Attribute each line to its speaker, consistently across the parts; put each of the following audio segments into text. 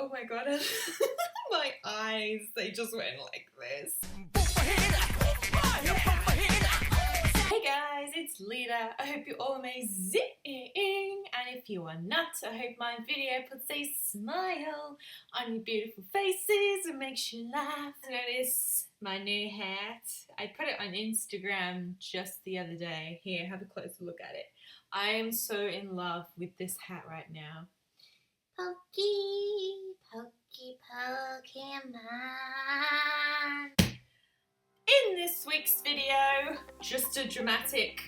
Speaker 1: Oh my god, my eyes, they just went like this. Hey guys, it's Lita. I hope you're all amazing, and if you are not, I hope my video puts a smile on your beautiful faces and makes you laugh. Notice my new hat. I put it on Instagram just the other day. Here, have a closer look at it. I am so in love with this hat right now. Pokey, pokey, Pokemon. In this week's video, just a dramatic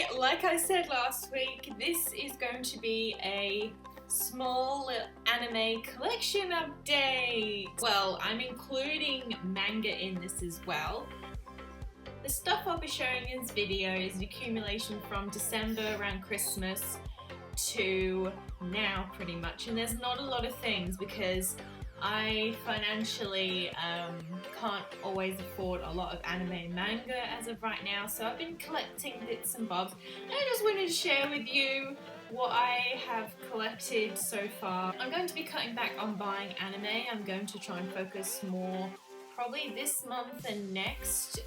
Speaker 1: like I said last week, this is going to be a small anime collection update. Well, I'm including manga in this as well. The stuff I'll be showing in this video is an accumulation from December around Christmas to now pretty much, and there's not a lot of things because I financially can't always afford a lot of anime and manga as of right now, so I've been collecting bits and bobs, and I just wanted to share with you what I have collected so far. I'm going to be cutting back on buying anime. I'm going to try and focus more probably this month and next,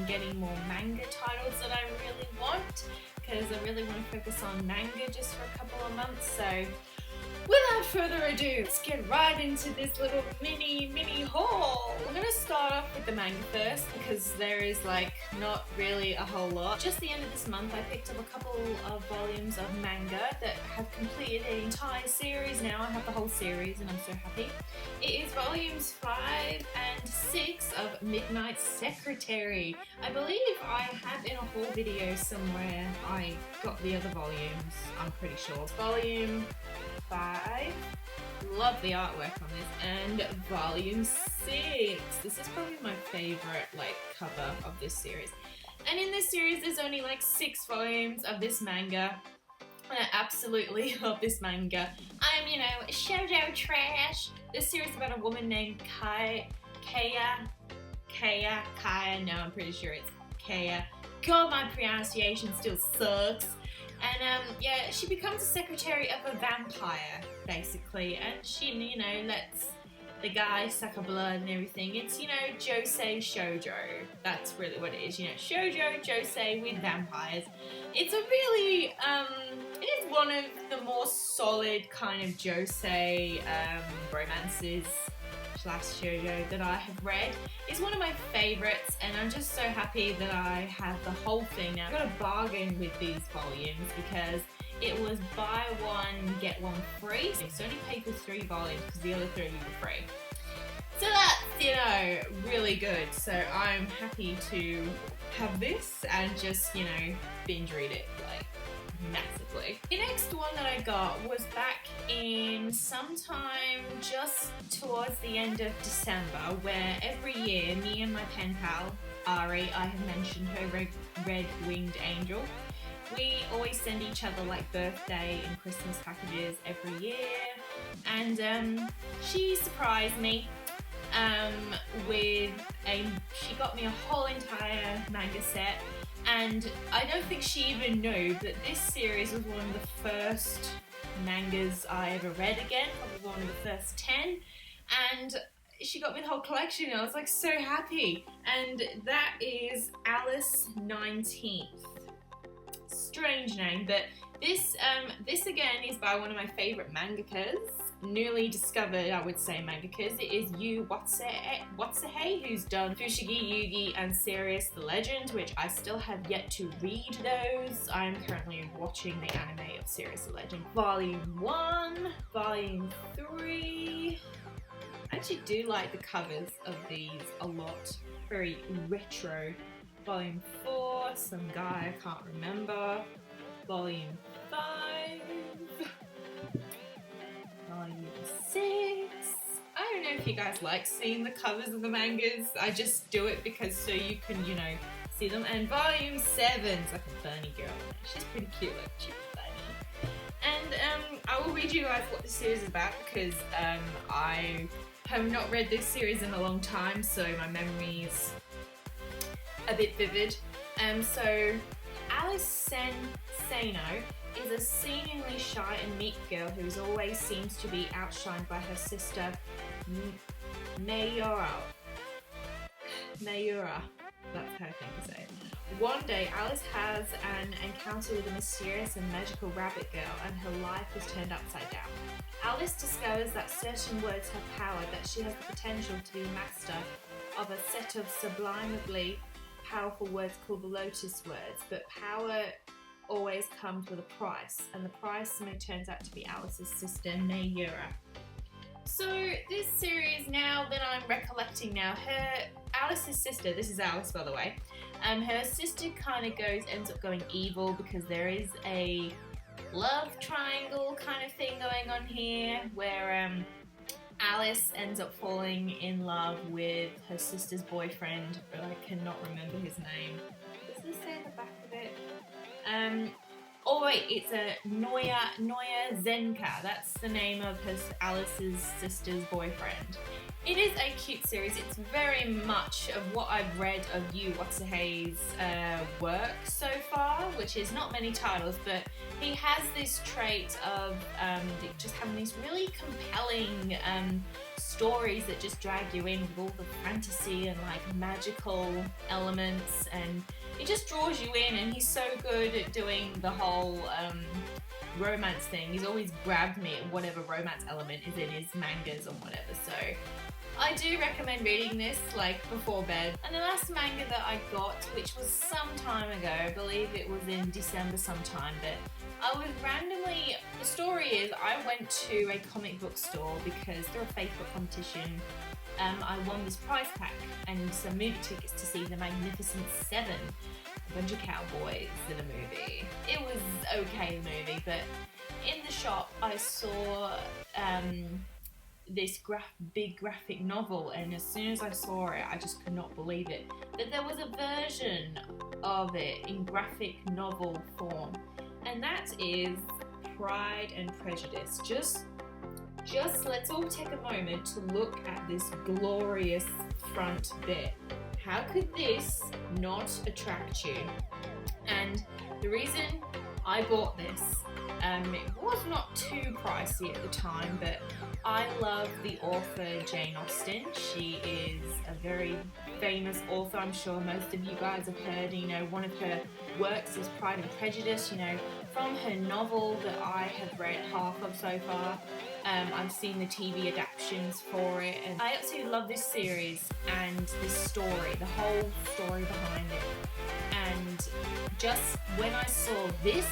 Speaker 1: getting more manga titles that I really want, because I really want to focus on manga just for a couple of months. So without further ado, let's get right into this little mini haul. We're going to start off with the manga first because there is like not really a whole lot. Just the end of this month I picked up a couple of volumes of manga that have completed an entire series now. I have the whole series and I'm so happy. It is volumes 5 and 6 of Midnight Secretary. I believe I have in a haul video somewhere I got the other volumes, I'm pretty sure. Volume 5, love the artwork on this, and volume 6. This is probably my favorite like cover of this series. And in this series there's only like 6 volumes of this manga. And I absolutely love this manga. I'm, you know, shoujo trash. This series is about a woman named Kaya, no, I'm pretty sure it's Kaya. God, my pronunciation still sucks. And yeah, she becomes a secretary of a vampire, basically, and she, you know, lets the guy suck her blood and everything. It's, you know, josei shoujo. That's really what it is, you know, shoujo josei with vampires. It's a really, it is one of the more solid kind of josei romances / shoujo that I have read. It's one of my favourites, and I'm just so happy that I have the whole thing now. I got a bargain with these volumes because it was buy one get one free, so you only paid for 3 volumes because the other 3 were free. So that's, you know, really good. So I'm happy to have this and just, you know, binge read it like massively. The next one that I got was back in sometime just towards the end of December, where every year me and my pen pal Ari, I have mentioned her, red-winged angel, we always send each other like birthday and Christmas packages every year, and she surprised me she got me a whole entire manga set. And I don't think she even knew that this series was one of the first mangas I ever read again, probably one of the first 10. And she got me the whole collection and I was like so happy. And that is Alice 19th. Strange name, but this again is by one of my favourite mangakas. Newly discovered, I would say, mangakas. It is Yu Watsuhei, who's done Fushigi Yugi and Sirius the Legend, which I still have yet to read those. I'm currently watching the anime of Sirius the Legend. Volume 1, Volume 3. I actually do like the covers of these a lot. Very retro. Volume 4, some guy I can't remember. Volume 5. Volume 6. I don't know if you guys like seeing the covers of the mangas. I just do it because so you can, you know, see them. And Volume 7 is like a bunny girl. She's pretty cute, like she's bunny. And I will read you guys what the series is about because I have not read this series in a long time, so my memory is a bit vivid. So Alice Seno is a seemingly shy and meek girl who always seems to be outshined by her sister Mayura. Mayura, that's how I think to say it. One day, Alice has an encounter with a mysterious and magical rabbit girl, and her life is turned upside down. Alice discovers that certain words have power, that she has the potential to be master of a set of sublimely powerful words called the Lotus words, but power always comes with a price, and the price turns out to be Alice's sister Mayura. So this series, now that I'm recollecting now, Alice's sister, this is Alice by the way, her sister kind of ends up going evil because there is a love triangle kind of thing going on here where Alice ends up falling in love with her sister's boyfriend, but I cannot remember his name. Does this say at the back of it? Oh wait, it's a Noya Zenka. That's the name of Alice's sister's boyfriend. It is a cute series. It's very much of what I've read of Yu Watsuhei's work so far, which is not many titles, but he has this trait of just having these really compelling stories that just drag you in with all the fantasy and like magical elements, and it just draws you in, and he's so good at doing the whole romance thing. He's always grabbed me at whatever romance element is in his mangas or whatever, so I do recommend reading this like before bed. And the last manga that I got, which was some time ago, I believe it was in December sometime, but I was randomly, the story is I went to a comic book store because through a Facebook competition I won this prize pack and some movie tickets to see The Magnificent Seven, a bunch of cowboys in a movie. It was okay, the movie, but in the shop I saw this big graphic novel, and as soon as I saw it I just could not believe it, that there was a version of it in graphic novel form, and that is Pride and Prejudice. Just let's all take a moment to look at this glorious front bit. How could this not attract you? And the reason I bought this, it was not too pricey at the time, but I love the author Jane Austen. She is a very famous author. I'm sure most of you guys have heard, one of her works is Pride and Prejudice, from her novel that I have read half of so far. I've seen the TV adaptations for it, and I absolutely love this series and this story, the whole story behind it. And just when I saw this,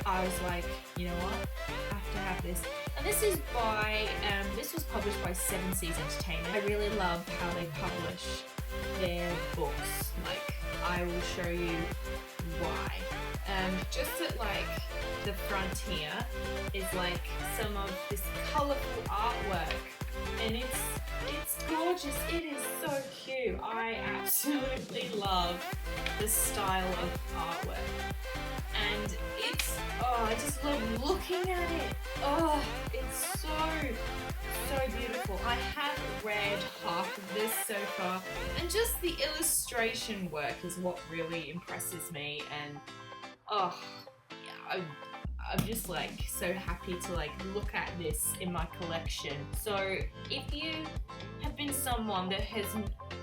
Speaker 1: I was like, you know what, I have to have this. And this is this was published by Seven Seas Entertainment. I really love how they publish their books. Like, I will show you why. Just at like the front here is like some of this colourful artwork, and it's gorgeous. It is so cute. I absolutely love the style of artwork, and I just love looking at it. Oh, it's so beautiful. I have read half of this so far, and just the illustration work is what really impresses me, and I'm just like so happy to like look at this in my collection. So if you have been someone that has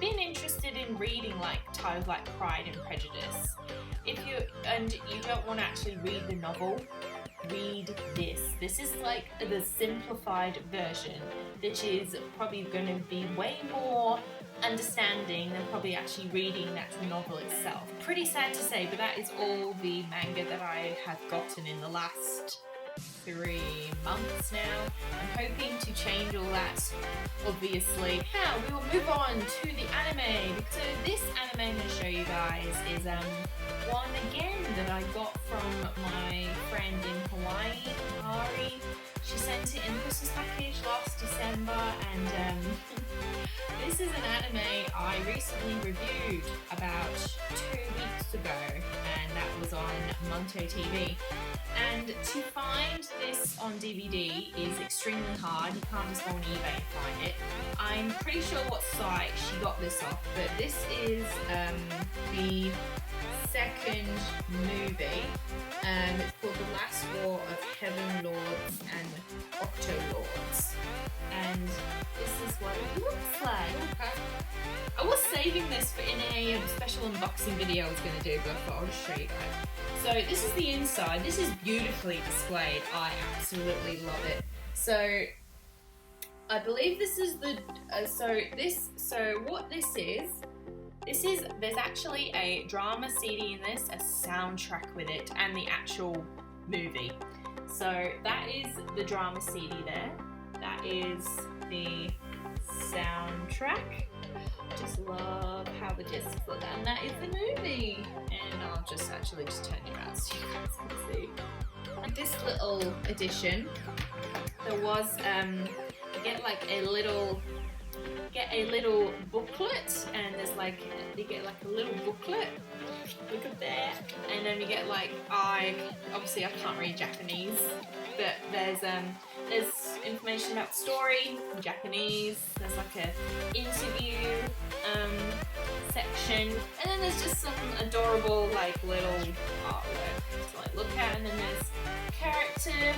Speaker 1: been interested in reading like titles like Pride and Prejudice, if you don't want to actually read the novel, read this. This is like the simplified version, which is probably going to be way more understanding than probably actually reading that novel itself. Pretty sad to say, but that is all the manga that I have gotten in the last 3 months now. I'm hoping to change all that, obviously. Now we will move on to the anime. So this anime I'm going to show you guys is one again that I got from my friend in Hawaii, Ari. She sent it in the Christmas package last December, and this is an anime I recently reviewed about 2 weeks ago, and that was on Monto TV. And to find this on DVD is extremely hard. You can't just go on eBay and find it. I'm pretty sure what site she got this off, but this is the second movie. It's called The Last War of Heaven Lords and Octo Lords. And this is what it looks like. Okay. I was saving this for in a special unboxing video I was going to do, but I thought I'll just show you guys. So this is the inside. This is beautifully displayed. I absolutely love it. So I believe this is the what this is there's actually a drama CD in this, a soundtrack with it, and the actual movie. So that is the drama CD there. That is the soundtrack. Just love how the discs look, and that is the movie. And I'll just turn it around so you guys can see. Like this little edition, there was you get like a little booklet, and there's like you get like a little booklet. Look at that, and then you get like obviously I can't read Japanese, but there's information about the story in Japanese. There's like a interview section, and then there's just some adorable like little artwork to like look at, and then there's character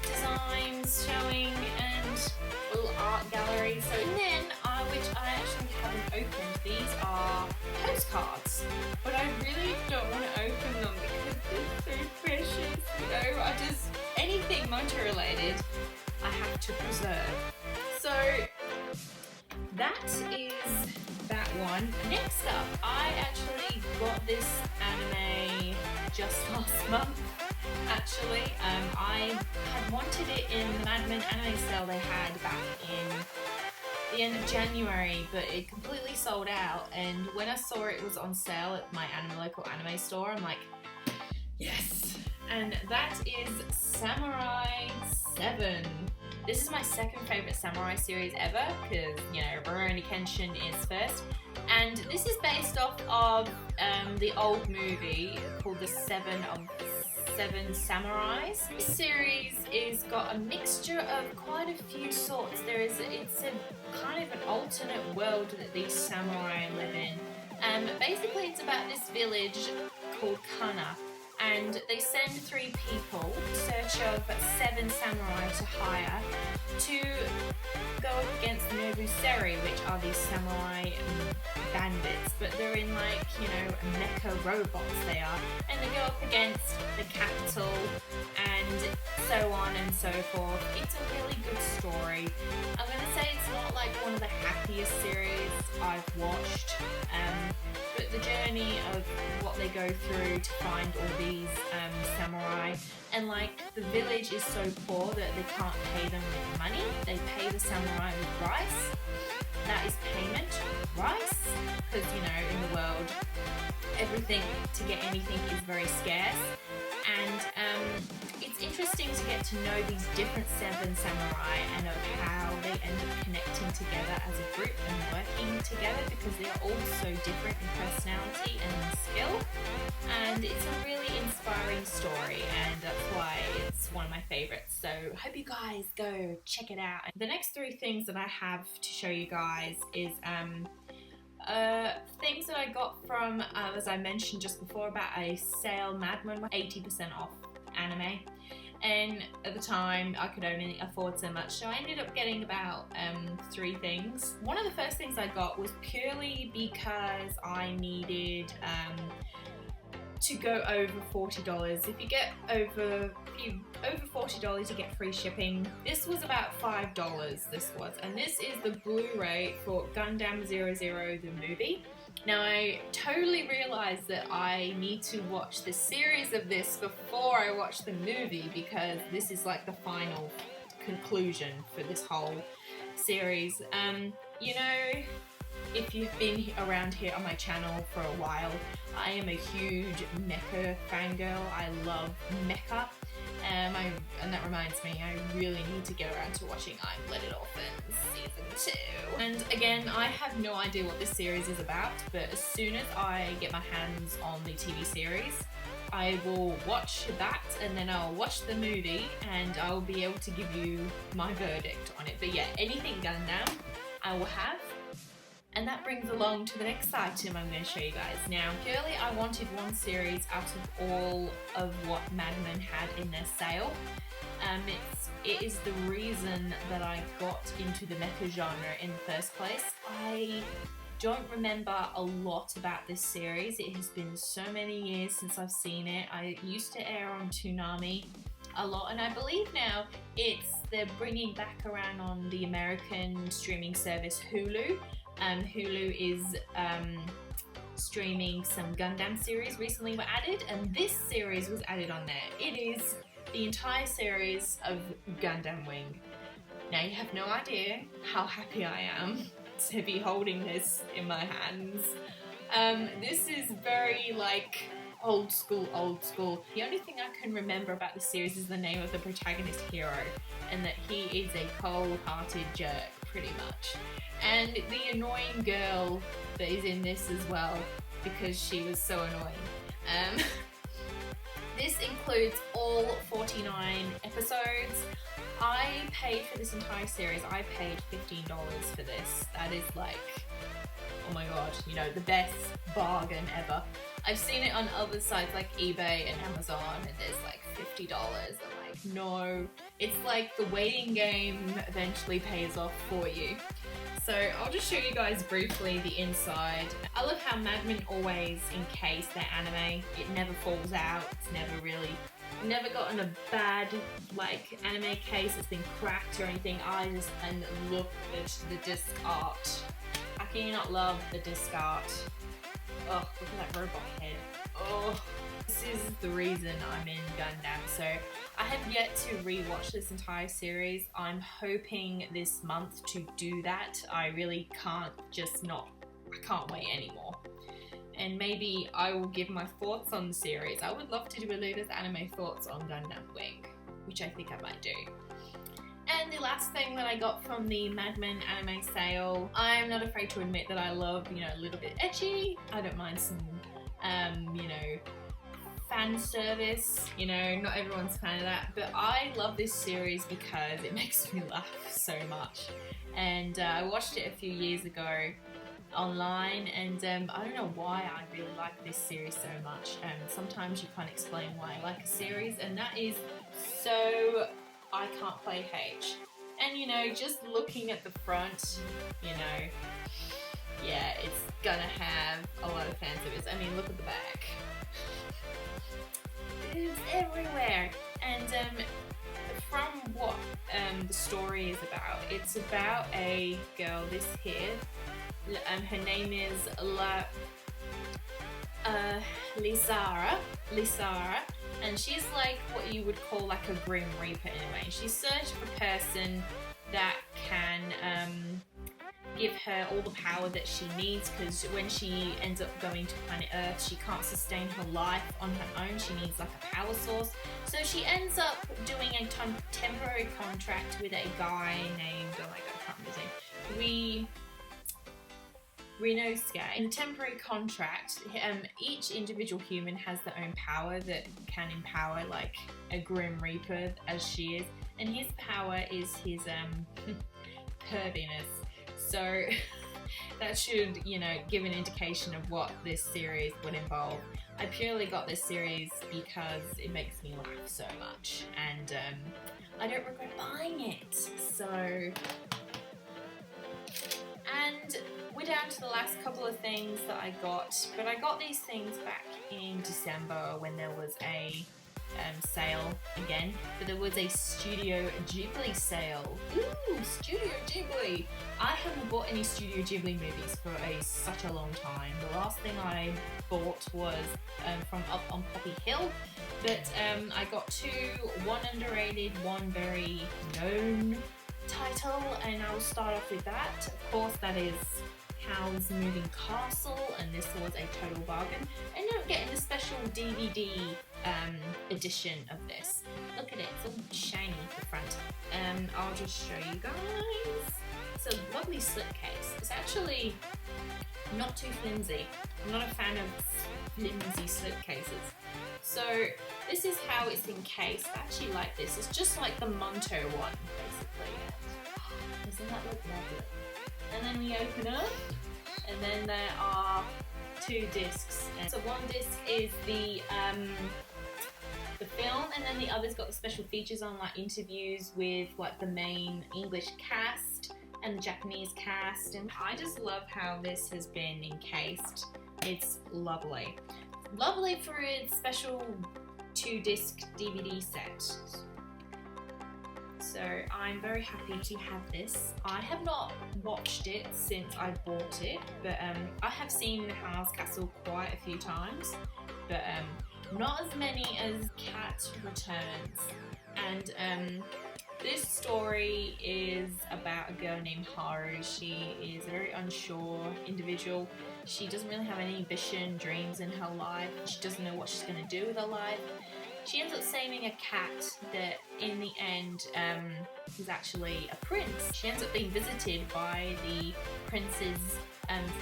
Speaker 1: designs showing and little art gallery. So and then which I actually haven't opened, these are postcards, but I really don't want to open them because they're so precious, you know. Anything motor related I have to preserve. So that is that one. Next up, I actually got this anime just last month. Actually, I had wanted it in the Mad Men anime sale they had back in the end of January, but it completely sold out. And when I saw it was on sale at my local anime store, I'm like, yes. And that is Samurai 7. This is my second favorite samurai series ever, because, you know, Rurouni Kenshin is first. And this is based off of the old movie called The Seven Samurais. This series is got a mixture of quite a few sorts. It's a kind of an alternate world that these samurai live in. Basically it's about this village called Kana, and they send 3 people in search of 7 samurai to hire to go up against the Nobuseri, which are these samurai bandits, but they're in like, you know, mecha robots they are, and they go up against the capital and so on and so forth. It's a really good story. I'm gonna say it's not like one of the happiest series I've watched, but the journey of what they go through to find all these samurai, and like the village is so poor that they can't pay them with money. They pay the samurai with rice. That is payment, rice, because, you know, in the world everything to get anything is very scarce. And it's interesting to get to know these different 7 samurai and of how they end up connecting together as a group and working together, because they are all so different in personality and in skill. And it's a really inspiring story, and that's why it's one of my favorites. So I hope you guys go check it out. The next 3 things that I have to show you guys is things that I got from, as I mentioned just before, about a sale, Mad Men, 80% off anime. And at the time I could only afford so much, so I ended up getting about 3 things. One of the first things I got was purely because I needed to go over $40. If you get over $40 you get free shipping. This was about $5, this was, and this is the Blu-ray for Gundam 00 the movie. Now I totally realised that I need to watch the series of this before I watch the movie, because this is like the final conclusion for this whole series. You know, if you've been around here on my channel for a while, I am a huge mecha fangirl. I love mecha. And that reminds me, I really need to get around to watching I'm Blooded Orphans Season 2. And again, I have no idea what this series is about, but as soon as I get my hands on the TV series, I will watch that, and then I'll watch the movie, and I'll be able to give you my verdict on it. But yeah, anything Gundam I will have. And that brings along to the next item I'm going to show you guys. Now, purely I wanted one series out of all of what Madman had in their sale. It is the reason that I got into the mecha genre in the first place. I don't remember a lot about this series. It has been so many years since I've seen it. I used to air on Toonami a lot, and I believe now they're bringing back around on the American streaming service Hulu. Hulu is streaming some Gundam series recently were added, and this series was added on there. It is the entire series of Gundam Wing. Now you have no idea how happy I am to be holding this in my hands. This is very like old school. The only thing I can remember about the series is the name of the protagonist hero, and that he is a cold-hearted jerk, pretty much. And the annoying girl that is in this as well, because she was so annoying. This includes all 49 episodes. I paid for this entire series, I paid $15 for this. That is like, oh my god, you know, the best bargain ever. I've seen it on other sites like eBay and Amazon, and there's like $50. I'm like, no. It's like the waiting game eventually pays off for you. So I'll just show you guys briefly the inside. I love how Madman always encase their anime. It never falls out. It's never gotten a bad like anime case that's been cracked or anything. And look at the disc art. How can you not love the disc art? Oh, look at that robot head. Oh, this is the reason I'm in Gundam. So I have yet to rewatch this entire series. I'm hoping this month to do that. I really can't I can't wait anymore. And maybe I will give my thoughts on the series. I would love to do a Lita's anime thoughts on Gundam Wing, which I think I might do. And the last thing that I got from the Madman anime sale, I'm not afraid to admit that I love, you know, a little bit ecchi. I don't mind some, you know, fan service. You know, not everyone's fan of that, but I love this series because it makes me laugh so much. And I watched it a few years ago online, and I don't know why I really like this series so much. Sometimes you can't explain why I like a series, and that is so I can't play H. And you know, just looking at the front, you know, yeah, it's gonna have a lot of fan service. I mean, look at the back. It's everywhere. And from what the story is about, it's about a girl, this here, her name is Lisara, and she's like what you would call like a Grim Reaper in a way. She's searched for a person that can give her all the power that she needs, because when she ends up going to planet Earth, she can't sustain her life on her own. She needs like a power source. So she ends up doing a temporary contract with a guy named, oh my god, I can't remember his name, Rinosuke. In a temporary contract, each individual human has their own power that can empower like a Grim Reaper as she is, and his power is his perviness. So that should, you know, give an indication of what this series would involve. I purely got this series because it makes me laugh so much, and I don't regret buying it. So, and we're down to the last couple of things that I got, but I got these things back in December when there was a sale again, but there was a Studio Ghibli sale. Ooh, Studio Ghibli! I haven't bought any Studio Ghibli movies for such a long time. The last thing I bought was from Up on Poppy Hill, but I got two, one underrated, one very known title, and I will start off with that. Of course, that is Howl's Moving Castle, and this was a total bargain. I ended up getting the special DVD edition of this. Look at it, it's all shiny at the front. I'll just show you guys. It's a lovely slipcase. It's actually not too flimsy. I'm not a fan of flimsy slipcases. So this is how it's encased. I actually like this. It's just like the Monto one, basically. Doesn't that look lovely? And then we open up. and then there are 2 discs. And so one disc is the film, and then the other's got the special features on, like interviews with like the main English cast and the Japanese cast, and I just love how this has been encased. It's lovely. Lovely for its special 2-disc DVD set. So I'm very happy to have this. I have not watched it since I bought it, but I have seen Howl's Castle quite a few times, but not as many as Cat Returns. And this story is about a girl named Haru. She is a very unsure individual. She doesn't really have any ambition, dreams in her life. She doesn't know what she's going to do with her life. She ends up saving a cat that in the end is actually a prince. She ends up being visited by the prince's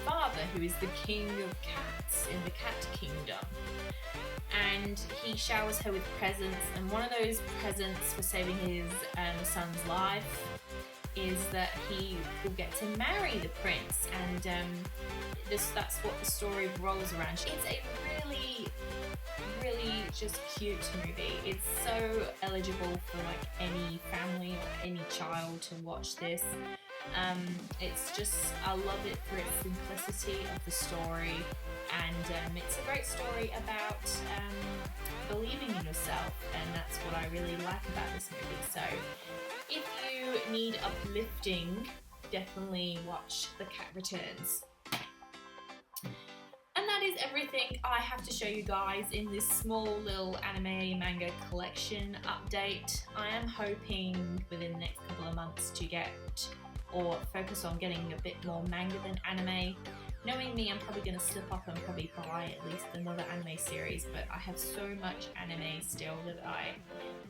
Speaker 1: father, who is the king of cats in the cat kingdom. And he showers her with presents, and one of those presents for saving his son's life is that he will get to marry the prince, and that's what the story rolls around. It's a really just cute movie. It's so eligible for like any family or any child to watch this. It's just, I love it for its simplicity of the story, and it's a great story about believing in yourself, and that's what I really like about this movie. So if you need uplifting, definitely watch The Cat Returns. And that is everything I have to show you guys in this small little anime manga collection update. I am hoping within the next couple of months to get or focus on getting a bit more manga than anime. Knowing me, I'm probably going to slip up and probably buy at least another anime series, but I have so much anime still that I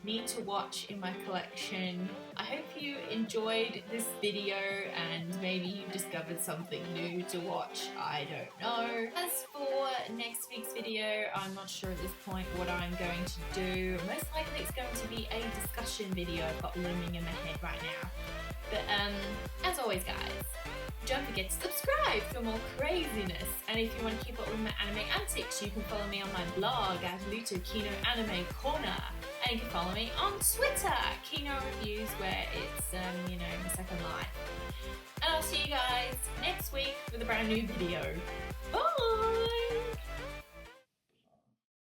Speaker 1: need to watch in my collection. I hope you enjoyed this video and maybe you discovered something new to watch, I don't know. As for next week's video, I'm not sure at this point what I'm going to do. Most likely it's going to be a discussion video I've got looming in my head right now. But as always guys, don't forget to subscribe for more craziness, and if you want to keep up with my anime antics, you can follow me on my blog at LitaKino Anime Corner, and you can follow me on Twitter, Kino Reviews, where it's you know, my second life. And I'll see you guys next week with a brand new video. Bye!